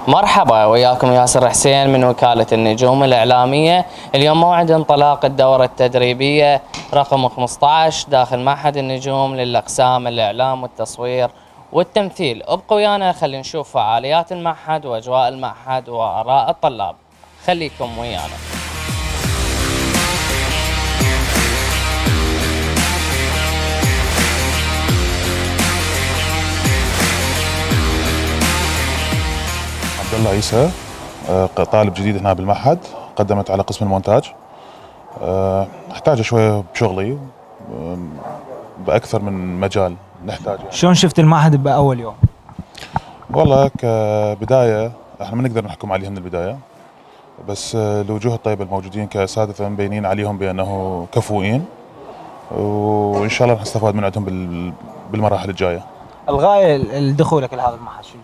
مرحبا، وياكم ياسر حسين من وكالة النجوم الإعلامية. اليوم موعد انطلاق الدورة التدريبية رقم 15 داخل معهد النجوم للأقسام الإعلام والتصوير والتمثيل. ابقوا ويانا خلينا نشوف فعاليات المعهد وأجواء المعهد وآراء الطلاب. خليكم ويانا. عبد الله عيسى، طالب جديد هنا بالمعهد، قدمت على قسم المونتاج. احتاج شويه بشغلي باكثر من مجال نحتاجه. شلون شفت المعهد باول يوم؟ والله كبدايه احنا ما نقدر نحكم عليهم من البدايه، بس الوجوه الطيبه الموجودين كاساتذه مبينين عليهم بانه كفؤين، وان شاء الله راح نستفاد من عندهم بالمراحل الجايه. الغايه لدخولك لهذا المعهد شو؟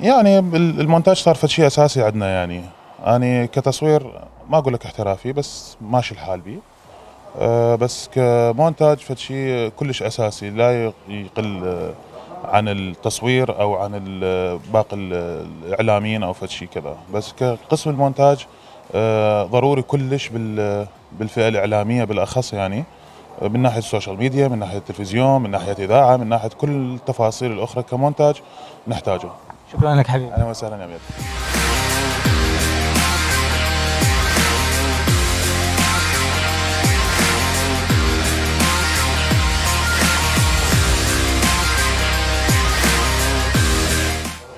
يعني المونتاج صار فد شيء اساسي عندنا. يعني انا كتصوير ما اقول لك احترافي، بس ماشي الحال بي. بس كمونتاج فد شيء كلش اساسي، لا يقل عن التصوير او عن باقي الاعلاميين او فد شيء كذا. بس كقسم المونتاج ضروري كلش بالفئه الاعلاميه بالاخص، يعني من ناحيه السوشيال ميديا، من ناحيه التلفزيون، من ناحيه اذاعه، من ناحيه كل التفاصيل الاخرى كمونتاج نحتاجه. شكرا لك حبيبي. اهلا وسهلا يا امير.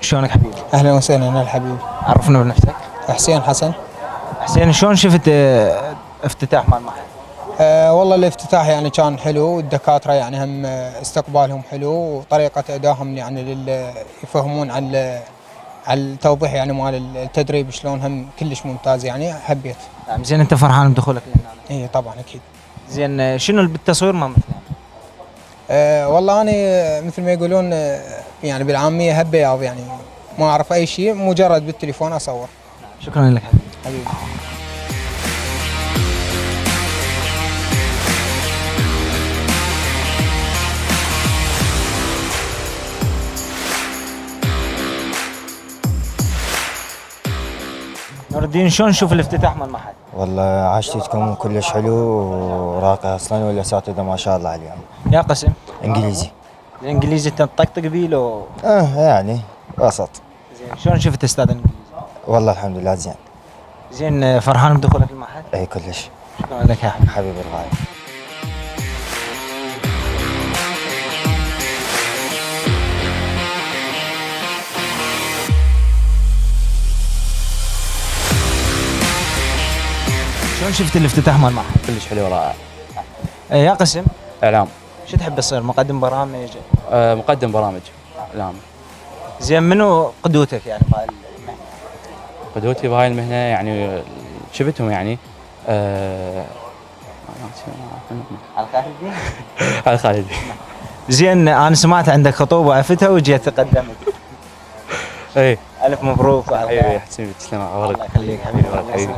شلونك حبيبي؟ اهلا وسهلا. انا الحبيب. عرفنا بنفسك. حسين حسن. حسين، شلون شفت افتتاح مال المعهد؟ والله الافتتاح يعني كان حلو، والدكاتره يعني هم استقبالهم حلو، وطريقه ادائهم يعني يفهمون على التوضيح يعني مال التدريب شلون هم كلش ممتاز، يعني حبيت. نعم. زين، انت فرحان بدخولك لهنا؟ اي طبعا اكيد. زين، شنو بالتصوير ما مثل والله انا مثل ما يقولون يعني بالعاميه هبياض، يعني ما اعرف اي شيء، مجرد بالتليفون اصور. شكرا لك حبيبي. نور الدين، شلون نشوف الافتتاح مال المعهد؟ والله عاشتكم كلش حلو وراقي اصلا، والاساتذه ما شاء الله عليهم. يا قسم؟ انجليزي. الانجليزي انت تطقطق بيه لو؟ يعني وسط. زين، شلون شفت استاذ الانجليزي؟ والله الحمد لله زين. زين، فرحان بدخولك المعهد؟ اي كلش. شكرا لك يا حبيبي. حبيبي الغالي. شلون شفت الافتتاح مال المعهد؟ كلش حلو ورائع. يا قسم؟ اعلام. شو تحب تصير؟ مقدم برامج؟ مقدم برامج اعلام. زين، منو قدوتك يعني بهاي المهنه؟ قدوتي بهاي المهنه يعني شفتهم يعني على خالدي. على خالدي. زين، انا سمعت عندك خطوبه عفتها وجيت تقدمت. اي الف مبروك. حبيبي حسين، تسلم. الله يخليك حبيبي.